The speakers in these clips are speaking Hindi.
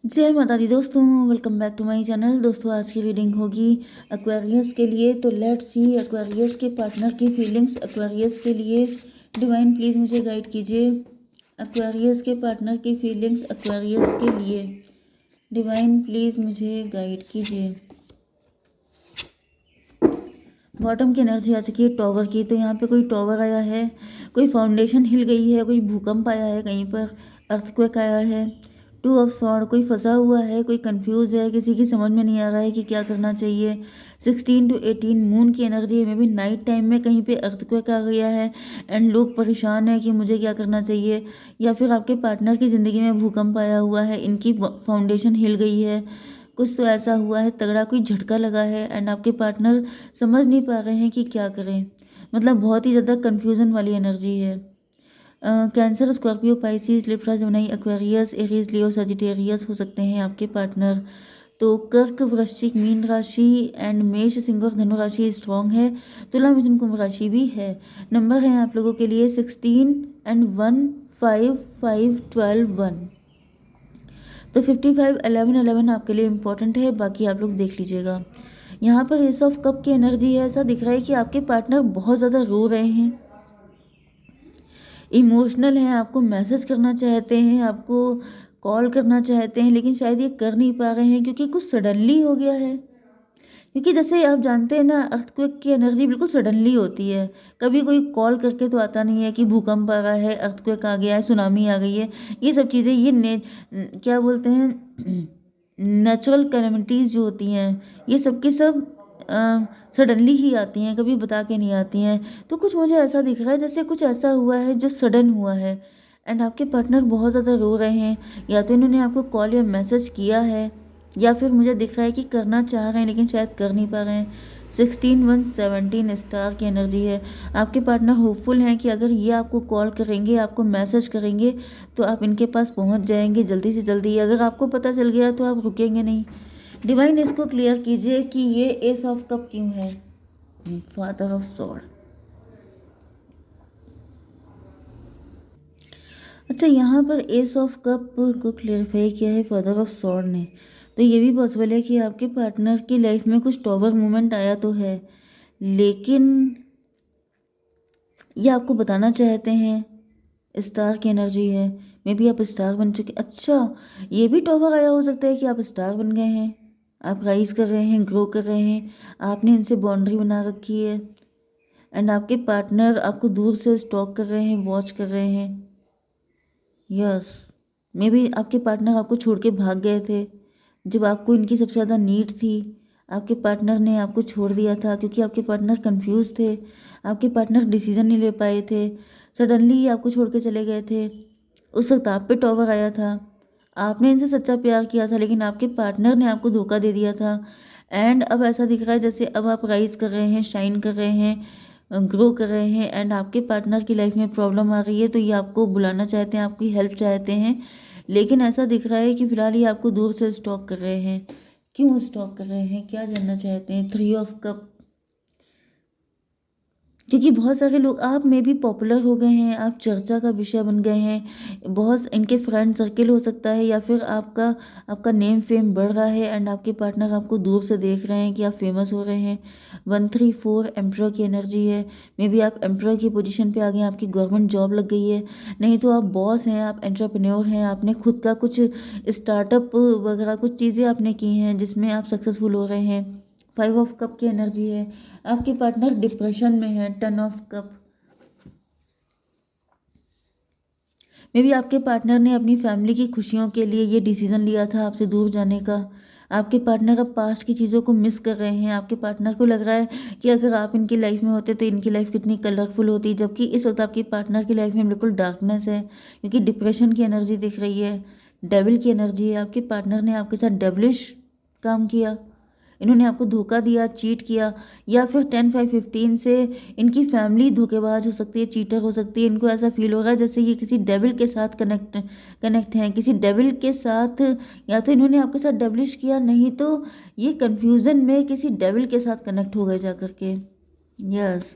जय माता दी दोस्तों, welcome back to my channel. दोस्तों आज की रीडिंग होगी एक्वेरियस के लिए। तो लेट्स सी एक्वेरियस के पार्टनर की फीलिंग्स एक्वेरियस के लिए। डिवाइन प्लीज़ मुझे गाइड कीजिए एक्वेरियस के पार्टनर की फीलिंग्स एक्वेरियस के लिए। डिवाइन प्लीज़ मुझे गाइड कीजिए। बॉटम की एनर्जी आ चुकी है टॉवर की। तो यहाँ पे कोई टॉवर आया है, कोई फाउंडेशन हिल गई है, कोई भूकंप आया है, कहीं पर अर्थक्वेक आया है। टू ऑफ सॉर्ड, कोई फंसा हुआ है, कोई कंफ्यूज है, किसी की समझ में नहीं आ रहा है कि क्या करना चाहिए। 16 to 18 मून की एनर्जी में भी नाइट टाइम में कहीं पे अर्थक्वेक आ गया है एंड लोग परेशान है कि मुझे क्या करना चाहिए। या फिर आपके पार्टनर की ज़िंदगी में भूकंप आया हुआ है, इनकी फाउंडेशन हिल गई है, कुछ तो ऐसा हुआ है, तगड़ा कोई झटका लगा है एंड आपके पार्टनर समझ नहीं पा रहे हैं कि क्या करें। मतलब बहुत ही ज़्यादा कन्फ्यूज़न वाली एनर्जी है। Cancer, Scorpio, Pisces, Libra, Gemini, Aquarius, Aries, Leo, Sagittarius हो सकते हैं आपके पार्टनर। तो कर्क, वृश्चिक, मीन राशि एंड मेष, सिंह और धनु राशि स्ट्रॉन्ग है। तुला, मिथुन, कुंभ राशि भी है। नंबर है आप लोगों के लिए 16 एंड 1, 5, 5, 12, 1। तो 55, 11, 11 आपके लिए इम्पोर्टेंट है, बाकी आप लोग देख लीजिएगा। यहाँ पर एस ऑफ कप की एनर्जी है। ऐसा दिख रहा है कि आपके पार्टनर बहुत ज़्यादा रो रहे हैं, इमोशनल हैं, आपको मैसेज करना चाहते हैं, आपको कॉल करना चाहते हैं, लेकिन शायद ये कर नहीं पा रहे हैं क्योंकि कुछ सडनली हो गया है। क्योंकि जैसे आप जानते हैं ना, अर्थक्वेक की एनर्जी बिल्कुल सडनली होती है। कभी कोई कॉल करके तो आता नहीं है कि भूकंप आ रहा है, अर्थक्वेक आ गया है, सुनामी आ गई है। ये सब चीज़ें क्या बोलते हैं, नेचुरल कैलेमिटीज़ जो होती हैं, ये सब की सब सडनली ही आती हैं, कभी बता के नहीं आती हैं। तो कुछ मुझे ऐसा दिख रहा है जैसे कुछ ऐसा हुआ है जो सडन हुआ है एंड आपके पार्टनर बहुत ज़्यादा रो रहे हैं। या तो इन्होंने आपको कॉल या मैसेज किया है, या फिर मुझे दिख रहा है कि करना चाह रहे हैं लेकिन शायद कर नहीं पा रहे हैं। 16, 1, 17 स्टार की एनर्जी है। आपके पार्टनर होपफुल हैं कि अगर ये आपको कॉल करेंगे, आपको मैसेज करेंगे, तो आप इनके पास पहुंच जाएंगे जल्दी से जल्दी। अगर आपको पता चल गया तो आप रुकेंगे नहीं। डिवाइन इसको क्लियर कीजिए कि ये एस ऑफ कप क्यों है, फादर ऑफ सॉर्ड। अच्छा, यहाँ पर एस ऑफ कप को क्लेरिफाई किया है फादर ऑफ सॉर्ड ने। तो ये भी पॉसिबल है कि आपके पार्टनर की लाइफ में कुछ टॉवर मूवमेंट आया तो है, लेकिन ये आपको बताना चाहते हैं। स्टार की एनर्जी है, मे बी आप स्टार बन चुके। अच्छा, ये भी टॉवर आया हो सकता है कि आप स्टार बन गए हैं, आप राइज कर रहे हैं, ग्रो कर रहे हैं, आपने इनसे बाउंड्री बना रखी है एंड आपके पार्टनर आपको दूर से स्टॉक कर रहे हैं, वॉच कर रहे हैं। यस, मे बी आपके पार्टनर आपको छोड़ के भाग गए थे जब आपको इनकी सबसे ज़्यादा नीड थी। आपके पार्टनर ने आपको छोड़ दिया था क्योंकि आपके पार्टनर कंफ्यूज थे, आपके पार्टनर डिसीजन नहीं ले पाए थे, सडनली ही आपको छोड़ के चले गए थे। उस वक्त आप पे टॉवर आया था, आपने इनसे सच्चा प्यार किया था, लेकिन आपके पार्टनर ने आपको धोखा दे दिया था। एंड अब ऐसा दिख रहा है जैसे अब आप राइज कर रहे हैं, शाइन कर रहे हैं, ग्रो कर रहे हैं एंड आपके पार्टनर की लाइफ में प्रॉब्लम आ रही है तो ये आपको बुलाना चाहते हैं, आपकी हेल्प चाहते हैं। लेकिन ऐसा दिख रहा है कि फिलहाल ये आपको दूर से स्टॉक कर रहे हैं। क्यों स्टॉक कर रहे हैं, क्या जानना चाहते हैं? 3 ऑफ कप, क्योंकि बहुत सारे लोग आप में भी पॉपुलर हो गए हैं, आप चर्चा का विषय बन गए हैं। बहुत इनके फ्रेंड सर्किल हो सकता है, या फिर आपका आपका नेम फेम बढ़ रहा है एंड आपके पार्टनर आपको दूर से देख रहे हैं कि आप फेमस हो रहे हैं। 1, 3, 4 एम्प्रर की एनर्जी है। मे बी आप एम्प्रर की पोजीशन पे आ गए हैं, आपकी गवर्नमेंट जॉब लग गई है, नहीं तो आप बॉस हैं, आप एंटरप्रेन्योर हैं, आपने खुद का कुछ स्टार्टअप वगैरह कुछ चीज़ें आपने की हैं जिसमें आप सक्सेसफुल हो रहे हैं। 5 ऑफ कप की एनर्जी है। आपके पार्टनर डिप्रेशन में है। 10 ऑफ कप, मे बी आपके पार्टनर ने अपनी फैमिली की खुशियों के लिए ये डिसीजन लिया था आपसे दूर जाने का। आपके पार्टनर अब पास्ट की चीज़ों को मिस कर रहे हैं। आपके पार्टनर को लग रहा है कि अगर आप इनकी लाइफ में होते तो इनकी लाइफ कितनी कलरफुल होती, जबकि इस वक्त आपकी पार्टनर की लाइफ में बिल्कुल डार्कनेस है क्योंकि डिप्रेशन की एनर्जी दिख रही है, डेविल की एनर्जी है। आपके पार्टनर ने आपके साथ डेविलिश काम किया, इन्होंने आपको धोखा दिया, चीट किया। या फिर 10, 5, 15 से इनकी फैमिली धोखेबाज हो सकती है, चीटर हो सकती है। इनको ऐसा फील हो रहा है जैसे ये किसी डेविल के साथ कनेक्ट हैं, किसी डेविल के साथ। या तो इन्होंने आपके साथ डेविलिश किया, नहीं तो ये कंफ्यूजन में किसी डेविल के साथ कनेक्ट हो गए जा करके। यस,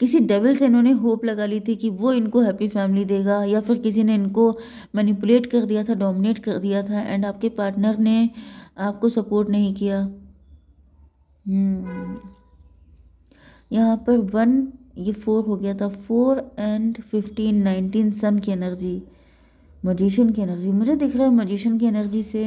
किसी डेविल से इन्होंने होप लगा ली थी कि वो इनको हैप्पी फैमिली देगा, या फिर किसी ने इनको मैनिपुलेट कर दिया था, डोमिनेट कर दिया था, एंड आपके पार्टनर ने आपको सपोर्ट नहीं किया। यहाँ पर 1, ये 4 हो गया था, 4 एंड 15, 19 सन की एनर्जी, मजिशियन की एनर्जी मुझे दिख रहा है। मजिशियन की एनर्जी से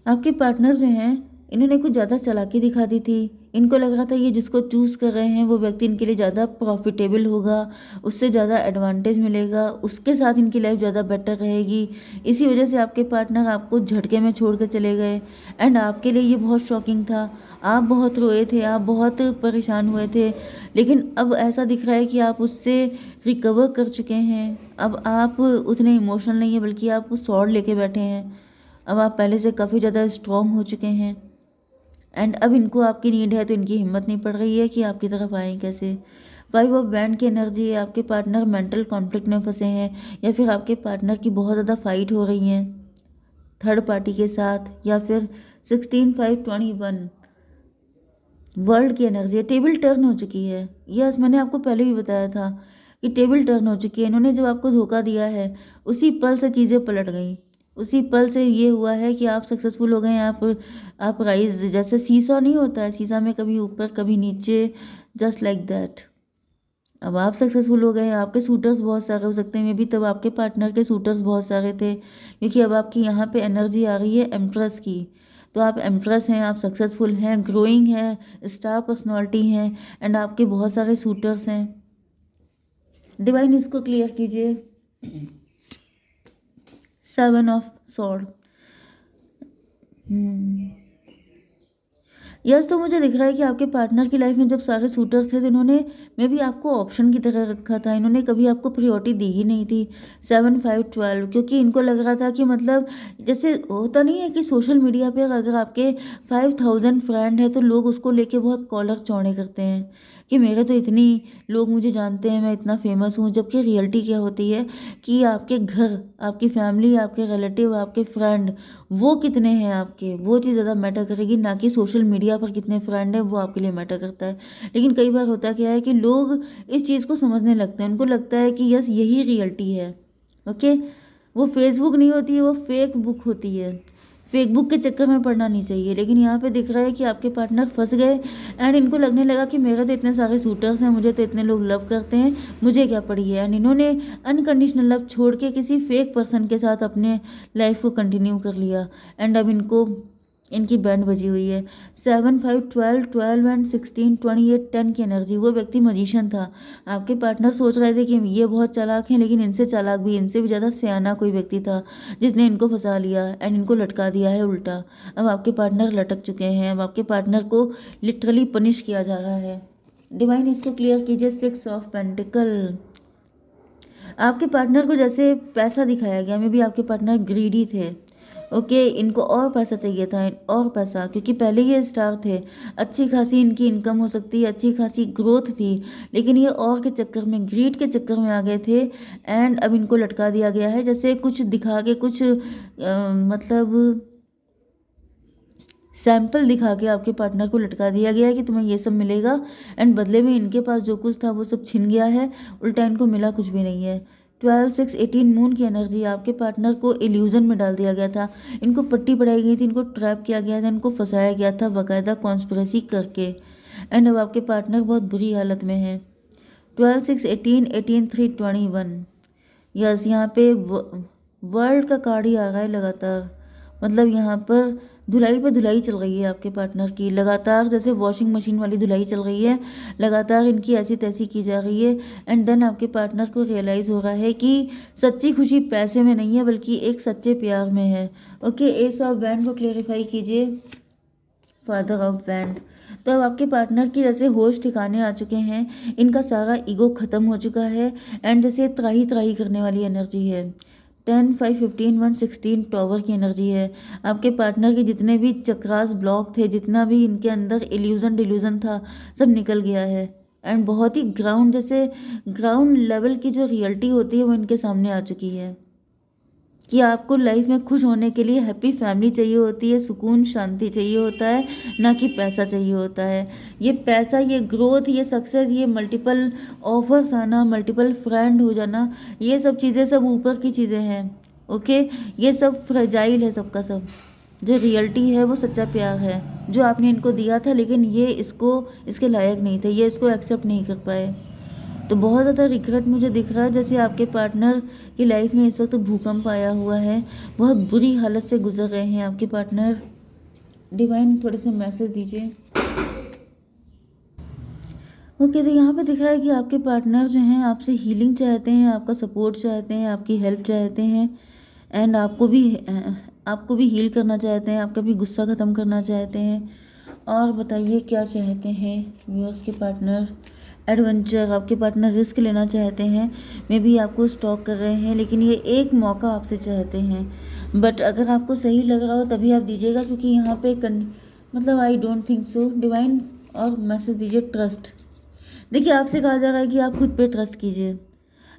आपके पार्टनर जो हैं इन्होंने कुछ ज़्यादा चालाकी दिखा दी थी। इनको लग रहा था ये जिसको चूज़ कर रहे हैं वो व्यक्ति इनके लिए ज़्यादा प्रॉफिटेबल होगा, उससे ज़्यादा एडवांटेज मिलेगा, उसके साथ इनकी लाइफ ज़्यादा बेटर रहेगी। इसी वजह से आपके पार्टनर आपको झटके में छोड़ कर चले गए, एंड आपके लिए ये बहुत शॉकिंग था। आप बहुत रोए थे, आप बहुत परेशान हुए थे, लेकिन अब ऐसा दिख रहा है कि आप उससे रिकवर कर चुके हैं। अब आप उतने इमोशनल नहीं है, बल्कि आप सॉर्ड लेके बैठे हैं। अब आप पहले से काफ़ी ज़्यादा स्ट्रॉन्ग हो चुके हैं, एंड अब इनको आपकी नीड है, तो इनकी हिम्मत नहीं पड़ रही है कि आपकी तरफ आएँ कैसे। 5 ऑफ वैंड की एनर्जी है, आपके पार्टनर मेंटल कॉन्फ्लिक्ट में फंसे हैं, या फिर आपके पार्टनर की बहुत ज़्यादा फाइट हो रही हैं थर्ड पार्टी के साथ, या फिर 16, 5, 21 वर्ल्ड की एनर्जी है। टेबल टर्न हो चुकी है। यस, मैंने आपको पहले भी बताया था कि टेबल टर्न हो चुकी है। इन्होंने जब आपको धोखा दिया है उसी पल से चीज़ें पलट गई। उसी पल से ये हुआ है कि आप सक्सेसफुल हो गए। आप राइज, जैसे सीसॉ नहीं होता है, सीसा में कभी ऊपर कभी नीचे, जस्ट लाइक दैट। अब आप सक्सेसफुल हो गए। आपके सूटर्स बहुत सारे हो सकते हैं, मे बी तब आपके पार्टनर के सूटर्स बहुत सारे थे, क्योंकि अब आपकी यहाँ पे एनर्जी आ रही है एम्प्रेस की। तो आप एम्प्रेस हैं, आप सक्सेसफुल हैं, ग्रोइंग हैं, स्टार पर्सनालिटी हैं, एंड आपके बहुत सारे सूटर्स हैं। डिवाइन इसको क्लियर कीजिए। 7 ऑफ सॉर्ड। यस, तो मुझे दिख रहा है कि आपके पार्टनर की लाइफ में जब सारे सूटर्स थे तो इन्होंने मे बी आपको ऑप्शन की तरह रखा था। इन्होंने कभी आपको प्रायोरिटी दी ही नहीं थी। 7, 5, 12, क्योंकि इनको लग रहा था कि मतलब जैसे होता नहीं है कि सोशल मीडिया पे अगर आपके 5000 फ्रेंड है तो लोग उसको लेके बहुत कॉलर चौड़े करते हैं कि मेरे तो इतनी लोग मुझे जानते हैं, मैं इतना फेमस हूँ। जबकि रियलिटी क्या होती है कि आपके घर, आपकी फैमिली, आपके रिलेटिव, आपके फ्रेंड वो कितने हैं आपके, वो चीज़ ज़्यादा मैटर करेगी, ना कि सोशल मीडिया पर कितने फ्रेंड हैं वो आपके लिए मैटर करता है। लेकिन कई बार होता क्या है कि लोग इस चीज़ को समझने लगते हैं। उनको लगता है कि यस यही रियलिटी है। ओके, वो फेसबुक नहीं होती है, वो फेक बुक होती है। फेक बुक के चक्कर में पड़ना नहीं चाहिए। लेकिन यहाँ पे दिख रहा है कि आपके पार्टनर फंस गए, एंड इनको लगने लगा कि मेरे तो इतने सारे सूटर्स हैं, मुझे तो इतने लोग लव करते हैं, मुझे क्या पड़ी है। एंड इन्होंने अनकंडीशनल लव छोड़ के किसी फेक पर्सन के साथ अपने लाइफ को कंटिन्यू कर लिया, एंड अब इनकी बैंड बजी हुई है। 7, 5, 12, 12 एंड 16, 28, 10 की एनर्जी। वो व्यक्ति मजिशियन था। आपके पार्टनर सोच रहे थे कि ये बहुत चालाक हैं, लेकिन इनसे चालाक भी, इनसे भी ज़्यादा सियाना कोई व्यक्ति था जिसने इनको फंसा लिया एंड इनको लटका दिया है उल्टा। अब आपके पार्टनर लटक चुके हैं। अब आपके पार्टनर को लिटरली पनिश किया जा रहा है। डिवाइन इसको क्लियर कीजिए। 6 ऑफ पेंटिकल। आपके पार्टनर को जैसे पैसा दिखाया गया, मे भी आपके पार्टनर ग्रीडी थे। ओके, इनको और पैसा चाहिए था, और पैसा, क्योंकि पहले ये स्टार थे। अच्छी खासी इनकी इनकम हो सकती है, अच्छी खासी ग्रोथ थी, लेकिन ये और के चक्कर में, ग्रीड के चक्कर में आ गए थे, एंड अब इनको लटका दिया गया है। जैसे कुछ दिखा के, कुछ मतलब सैंपल दिखा के आपके पार्टनर को लटका दिया गया है कि तुम्हें ये सब मिलेगा, एंड बदले में इनके पास जो कुछ था वो सब छिन गया है। उल्टा इनको मिला कुछ भी नहीं है। 12, 6, 18 मून की एनर्जी। आपके पार्टनर को इल्यूजन में डाल दिया गया था, इनको पट्टी पढ़ाई गई थी, इनको ट्रैप किया गया था, इनको फंसाया गया था बाकायदा कॉन्स्पिरेसी करके, एंड अब आपके पार्टनर बहुत बुरी हालत में है। 12, 6, 18, 18, 3, 21। यस, यहाँ पे वर्ल्ड का कार्ड ही आ रहा है लगातार। मतलब यहाँ पर धुलाई पे धुलाई चल रही है आपके पार्टनर की लगातार, जैसे वॉशिंग मशीन वाली धुलाई चल रही है। लगातार इनकी ऐसी तैसी की जा रही है, एंड देन आपके पार्टनर को रियलाइज़ हो रहा है कि सच्ची खुशी पैसे में नहीं है, बल्कि एक सच्चे प्यार में है। ओके, एस ऑफ वैंड को क्लेरिफाई कीजिए। Father of wand. तो अब आपके पार्टनर की जैसे होश ठिकाने आ चुके हैं, इनका सारा ईगो ख़त्म हो चुका है, एंड जैसे त्राही त्राही करने वाली एनर्जी है। 10, 5, 15, 1, 16 टॉवर की एनर्जी है। आपके पार्टनर के जितने भी चक्रास ब्लॉक थे, जितना भी इनके अंदर इल्यूजन डिल्यूजन था, सब निकल गया है, एंड बहुत ही ग्राउंड, जैसे ग्राउंड लेवल की जो रियलिटी होती है वो इनके सामने आ चुकी है। कि आपको लाइफ में खुश होने के लिए हैप्पी फैमिली चाहिए होती है, सुकून शांति चाहिए होता है, ना कि पैसा चाहिए होता है। ये पैसा, ये ग्रोथ, ये सक्सेस, ये मल्टीपल ऑफर्स आना, मल्टीपल फ्रेंड हो जाना, ये सब चीज़ें सब ऊपर की चीज़ें हैं। ओके, ये सब फ्रेजाइल है सबका सब। जो रियलिटी है वो सच्चा प्यार है, जो आपने इनको दिया था, लेकिन ये इसको इसके लायक नहीं थे, ये इसको एक्सेप्ट नहीं कर पाए। तो बहुत ज़्यादा रिग्रेट मुझे दिख रहा है, जैसे आपके पार्टनर की लाइफ में इस वक्त भूकंप आया हुआ है, बहुत बुरी हालत से गुजर रहे हैं आपके पार्टनर। डिवाइन थोड़े से मैसेज दीजिए। ओके, तो यहाँ पे दिख रहा है कि आपके पार्टनर जो हैं आपसे हीलिंग चाहते हैं, आपका सपोर्ट चाहते हैं, आपकी हेल्प चाहते हैं, एंड आपको भी हील करना चाहते हैं, आपका भी गुस्सा ख़त्म करना चाहते हैं। और बताइए क्या चाहते हैं व्यूअर्स के पार्टनर। एडवेंचर, आपके पार्टनर रिस्क लेना चाहते हैं, मे बी आपको स्टॉक कर रहे हैं, लेकिन ये एक मौका आपसे चाहते हैं। बट अगर आपको सही लग रहा हो तभी आप दीजिएगा, क्योंकि यहाँ पे मतलब I don't think so. Divine और मैसेज दीजिए ट्रस्ट। देखिए, आपसे कहा जा रहा है कि आप खुद पे ट्रस्ट कीजिए,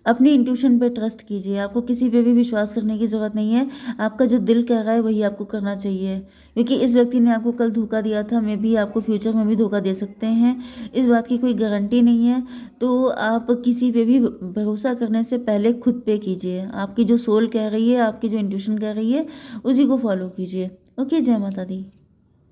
अपनी इंट्यूशन पे ट्रस्ट कीजिए, आपको किसी पे भी विश्वास करने की ज़रूरत नहीं है। आपका जो दिल कह रहा है वही आपको करना चाहिए, क्योंकि इस व्यक्ति ने आपको कल धोखा दिया था, मे भी आपको फ्यूचर में भी धोखा दे सकते हैं, इस बात की कोई गारंटी नहीं है। तो आप किसी पे भी भरोसा करने से पहले खुद पे कीजिए, आपकी जो सोल कह रही है, आपकी जो इंट्यूशन कह रही है, उसी को फॉलो कीजिए। ओके, जय माता दी।